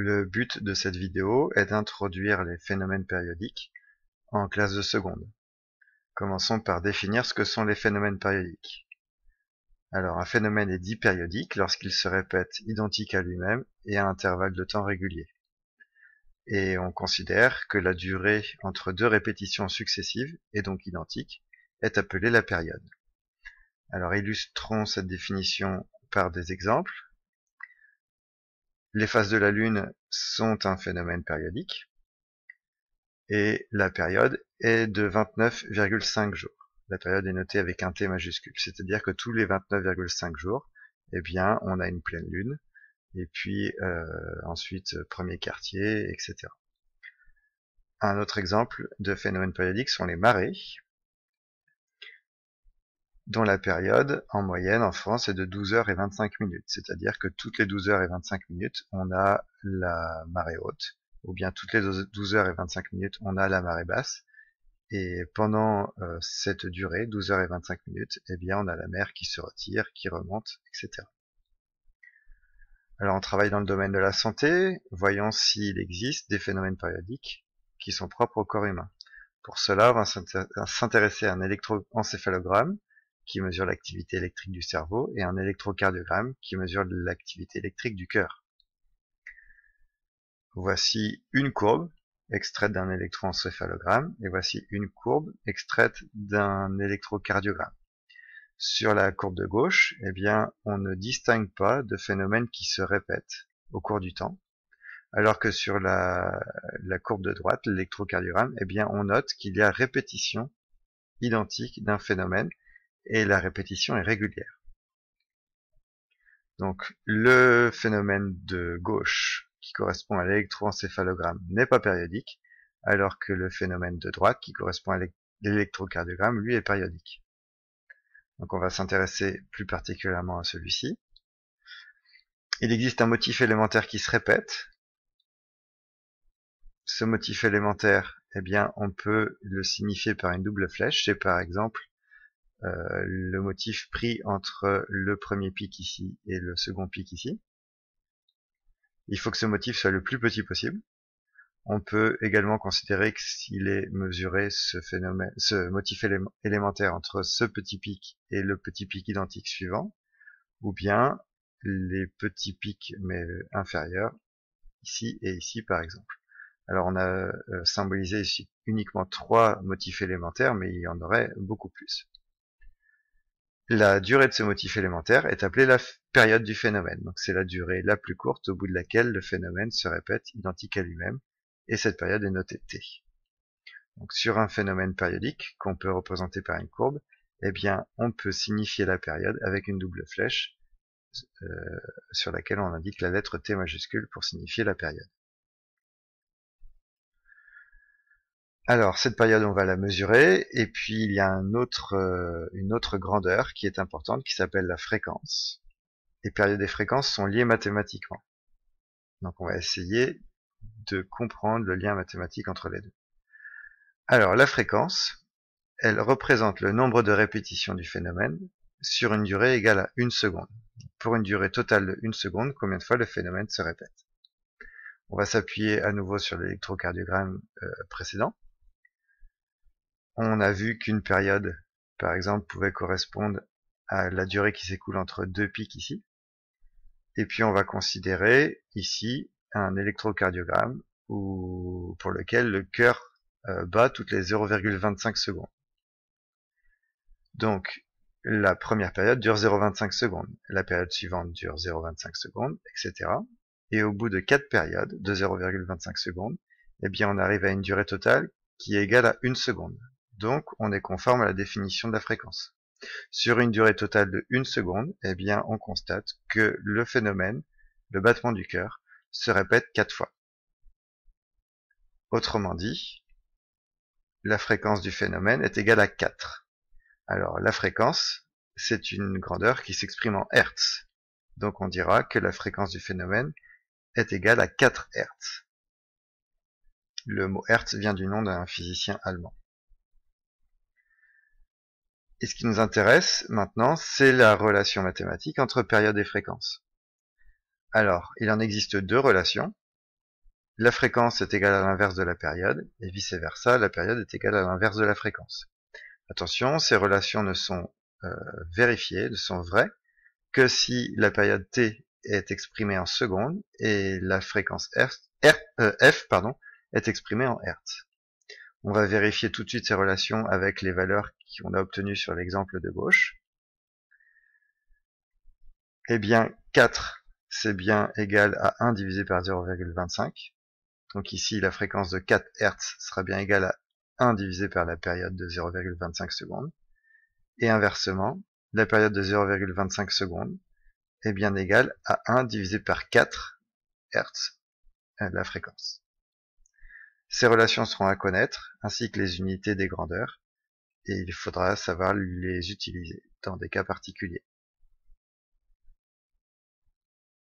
Le but de cette vidéo est d'introduire les phénomènes périodiques en classe de seconde. Commençons par définir ce que sont les phénomènes périodiques. Alors, un phénomène est dit périodique lorsqu'il se répète identique à lui-même et à intervalles de temps réguliers. Et on considère que la durée entre deux répétitions successives, et donc identiques, est appelée la période. Alors, illustrons cette définition par des exemples. Les phases de la Lune sont un phénomène périodique, et la période est de 29,5 jours. La période est notée avec un T majuscule, c'est-à-dire que tous les 29,5 jours, eh bien, on a une pleine lune, et puis ensuite premier quartier, etc. Un autre exemple de phénomène périodique sont les marées, dont la période, en moyenne, en France, est de 12 heures et 25 minutes. C'est-à-dire que toutes les 12 heures et 25 minutes, on a la marée haute, ou bien toutes les 12 heures et 25 minutes, on a la marée basse. Et pendant cette durée, 12 heures et 25 minutes, eh bien, on a la mer qui se retire, qui remonte, etc. Alors, on travaille dans le domaine de la santé. Voyons s'il existe des phénomènes périodiques qui sont propres au corps humain. Pour cela, on va s'intéresser à un électroencéphalogramme qui mesure l'activité électrique du cerveau et un électrocardiogramme qui mesure l'activité électrique du cœur. Voici une courbe extraite d'un électroencéphalogramme et voici une courbe extraite d'un électrocardiogramme. Sur la courbe de gauche, eh bien, on ne distingue pas de phénomènes qui se répètent au cours du temps, alors que sur la courbe de droite, l'électrocardiogramme, eh bien, on note qu'il y a répétition identique d'un phénomène et la répétition est régulière. Donc, le phénomène de gauche, qui correspond à l'électroencéphalogramme, n'est pas périodique, alors que le phénomène de droite, qui correspond à l'électrocardiogramme, lui est périodique. Donc on va s'intéresser plus particulièrement à celui-ci. Il existe un motif élémentaire qui se répète. Ce motif élémentaire, eh bien, on peut le signifier par une double flèche. C'est par exemple le motif pris entre le premier pic ici et le second pic ici. Il faut que ce motif soit le plus petit possible. On peut également considérer que s'il est mesuré ce motif élémentaire entre ce petit pic et le petit pic identique suivant, ou bien les petits pics mais inférieurs, ici et ici par exemple. Alors on a symbolisé ici uniquement 3 motifs élémentaires, mais il y en aurait beaucoup plus. La durée de ce motif élémentaire est appelée la période du phénomène. Donc c'est la durée la plus courte au bout de laquelle le phénomène se répète identique à lui-même, et cette période est notée T. Donc sur un phénomène périodique, qu'on peut représenter par une courbe, eh bien on peut signifier la période avec une double flèche sur laquelle on indique la lettre T majuscule pour signifier la période. Alors, cette période, on va la mesurer, et puis il y a une autre grandeur qui est importante, qui s'appelle la fréquence. Les périodes et fréquences sont liées mathématiquement. Donc on va essayer de comprendre le lien mathématique entre les deux. Alors, la fréquence, elle représente le nombre de répétitions du phénomène sur une durée égale à 1 seconde. Pour une durée totale de 1 seconde, combien de fois le phénomène se répète? On va s'appuyer à nouveau sur l'électrocardiogramme précédent. On a vu qu'une période, par exemple, pouvait correspondre à la durée qui s'écoule entre 2 pics ici. Et puis on va considérer ici un électrocardiogramme pour lequel le cœur bat toutes les 0,25 secondes. Donc la première période dure 0,25 secondes, la période suivante dure 0,25 secondes, etc. Et au bout de 4 périodes de 0,25 secondes, eh bien on arrive à une durée totale qui est égale à 1 seconde. Donc on est conforme à la définition de la fréquence. Sur une durée totale de 1 seconde, eh bien on constate que le phénomène, le battement du cœur, se répète 4 fois. Autrement dit, la fréquence du phénomène est égale à 4. Alors la fréquence, c'est une grandeur qui s'exprime en Hertz. Donc on dira que la fréquence du phénomène est égale à 4 Hertz. Le mot Hertz vient du nom d'un physicien allemand. Et ce qui nous intéresse maintenant, c'est la relation mathématique entre période et fréquence. Alors, il en existe 2 relations. la fréquence est égale à l'inverse de la période, et vice-versa, la période est égale à l'inverse de la fréquence. Attention, ces relations ne sont vérifiées, ne sont vraies, que si la période t est exprimée en secondes et la fréquence f est exprimée en hertz. On va vérifier tout de suite ces relations avec les valeurs qu'on a obtenues sur l'exemple de gauche. Eh bien, 4, c'est bien égal à 1 divisé par 0,25. Donc ici, la fréquence de 4 Hz sera bien égale à 1 divisé par la période de 0,25 secondes. Et inversement, la période de 0,25 secondes est bien égale à 1 divisé par 4 Hz, la fréquence. Ces relations seront à connaître, ainsi que les unités des grandeurs, et il faudra savoir les utiliser dans des cas particuliers.